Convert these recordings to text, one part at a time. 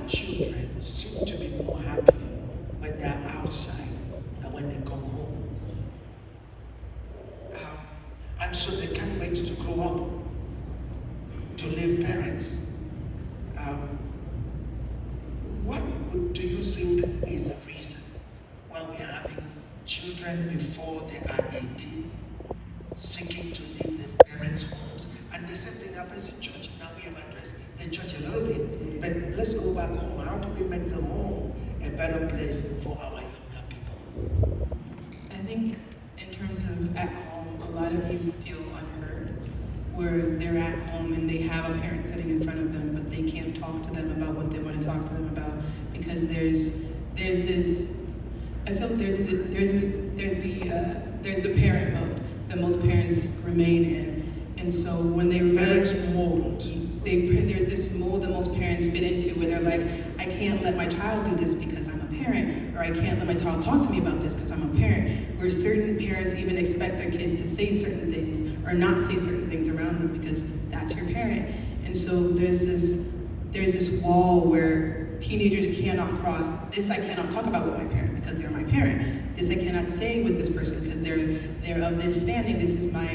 our children seem to be more happy when they're outside than when they come home. And so they can't wait to grow up to leave parents. What do you think is the reason why we are having children before they are 18 seeking to leave their parents' homes? And the same thing happens in church. Now we have addressed the church a little bit, but let's go back home. How do we make the home a better place for our younger people? I think in terms of at home, a lot of youth feel unheard, where they're at home and they have a parent sitting in front of them, but they can't talk to them about what they want to talk to them about, because there's this. I feel there's a parent mode that most parents remain in, and so when they Parents mold. there's this mold that most parents fit into, where they're like, I can't let my child do this because I'm a parent, or I can't let my child talk to me about this because I'm a parent. Where certain parents even expect their kids to say certain things or not say certain things around them because that's your parent. And so there's this wall where teenagers cannot cross. This I cannot talk about with my parent because they're my parent. This I cannot say with this person because they're of this standing. This is my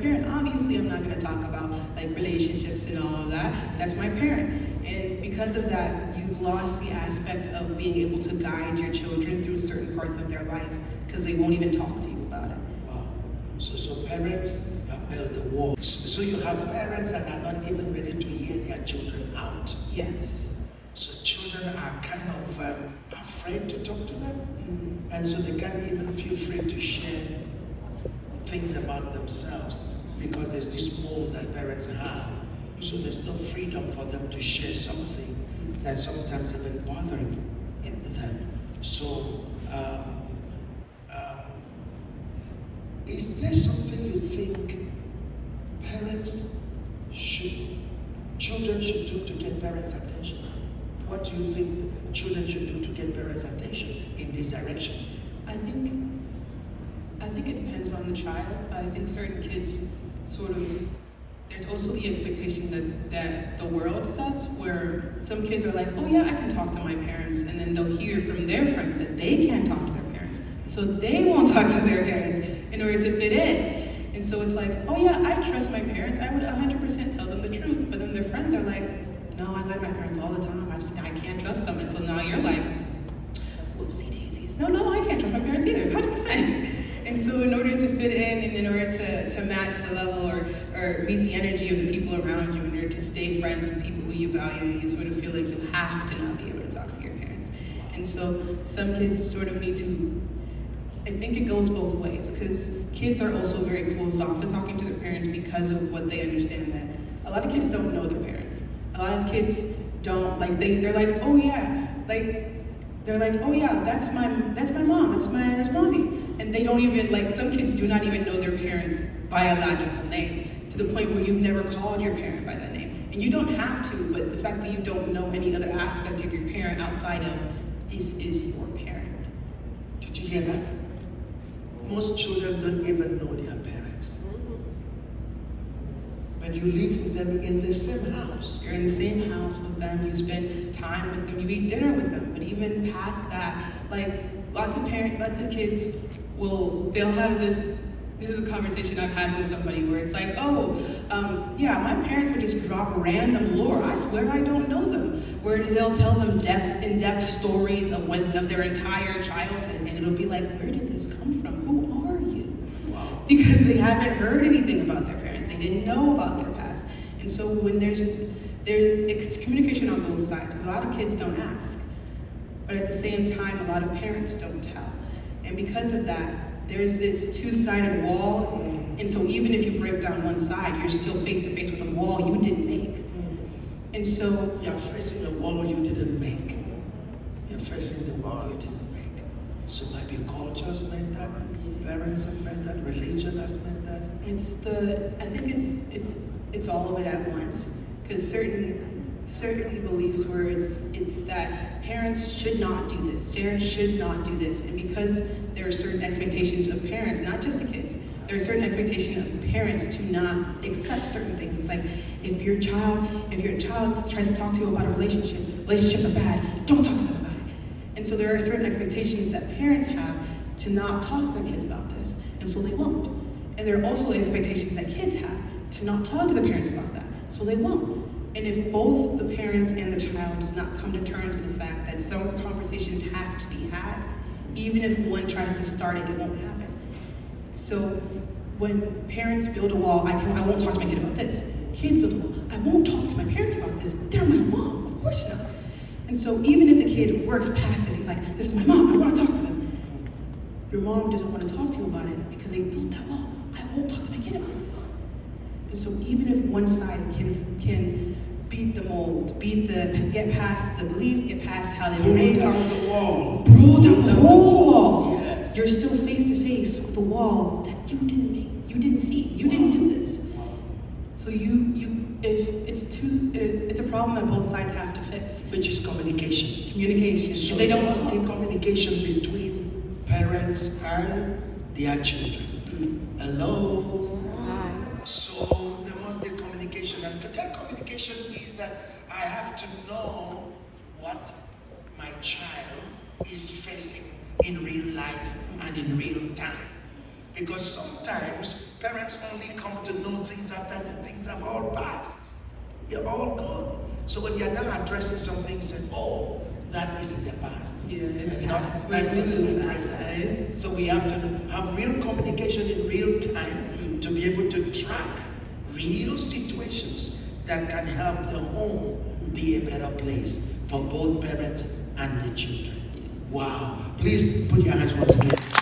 parent. Obviously, I'm not going to talk about like relationships and all of that. That's my parent. And because of that, you've lost the aspect of being able to guide your children through certain parts of their life because they won't even talk to you about it. Wow. So parents have built the wall. So you have parents that are not even ready to hear their children out. Yes. So children are kind of afraid to talk to them. Mm-hmm. And so they can't even feel free to share things about themselves because there's this mold that parents have. So there's no freedom for them to share something that's sometimes even bothering them. So is there something you think children should do to get parents' attention? What do you think children should do to get parents' attention in this direction? I think it depends on the child, but I think certain kids there's also the expectation that the world sets, where some kids are like, oh yeah, I can talk to my parents, and then they'll hear from their friends that they can't talk to their parents, so they won't talk to their parents in order to fit in. And so it's like, oh yeah, I trust my parents, I would 100% tell them the truth, but then their friends are like, no, I lie to my parents all the time, I can't trust them. And so now you're like, whoopsie daisies. No, I can't trust my parents either, 100%. And so in order to fit in and in order to match the level or meet the energy of the people around you, in order to stay friends with people who you value, you sort of feel like you have to not be able to talk to your parents. And so some kids sort of need to, I think it goes both ways, because kids are also very closed off to talking to their parents because of what they understand, that a lot of kids don't know their parents. A lot of kids don't, like, they're like, oh yeah, that's my mom, that's mommy. And they don't even, like, some kids do not even know their parents' biological name, to the point where you've never called your parent by that name. And you don't have to, but the fact that you don't know any other aspect of your parent outside of, this is your parent. Did you hear that? Most children don't even know their parents. But you live with them in the same house. You're in the same house with them, you spend time with them, you eat dinner with them. But even past that, like, lots of kids they'll have this is a conversation I've had with somebody where it's like, yeah, my parents would just drop random lore. I swear I don't know them. Where they'll tell them in-depth stories of their entire childhood, and it'll be like, where did this come from? Who are you? Wow. Because they haven't heard anything about their parents. They didn't know about their past. And so when it's communication on both sides. A lot of kids don't ask. But at the same time, a lot of parents don't tell. And because of that, there's this two-sided wall, and so even if you break down one side, you're still face-to-face with a wall you didn't make. And so you're facing a wall you didn't make. You're facing the wall you didn't make. So maybe culture has made that, parents have made that, religion has made that. I think it's all of it at once. Because certain beliefs where it's that parents should not do this, parents should not do this, and because there are certain expectations of parents, not just the kids, there are certain expectations of parents to not accept certain things. It's like, if your child tries to talk to you about a relationship, relationships are bad, don't talk to them about it. And so there are certain expectations that parents have to not talk to their kids about this, and so they won't. And there are also expectations that kids have to not talk to the parents about that, so they won't. And if both the parents and the child does not come to terms with the fact that some conversations have to be had, even if one tries to start it, it won't happen. So when parents build a wall, I won't talk to my kid about this. Kids build a wall, I won't talk to my parents about this. They're my mom, of course not. And so even if the kid works past this, he's like, this is my mom, I want to talk to them. Your mom doesn't want to talk to you about it because they built that wall. I won't talk to my kid about this. And so even if one side can beat the mold, get past the beliefs, get past how they were raised, down the wall, roll down the whole wall. Yes. You're still face to face with the wall that you didn't make, you didn't see, you didn't do this. So it's a problem that both sides have to fix. which is communication. Communication. So If they there don't must be talk, communication between parents and their children. Hello. So there must be communication, and that communication is that I have to know what my child is facing in real life and in real time. Because sometimes parents only come to know things after the things have all passed. You're all gone. So when you're now addressing some things, and oh, that is in the past. yeah, it's That's past. not We move in the past that. present. It's- So we have to have real communication in real time to be able to track real situations that can help the home be a better place for both parents and the children. Wow. Please put your hands once again.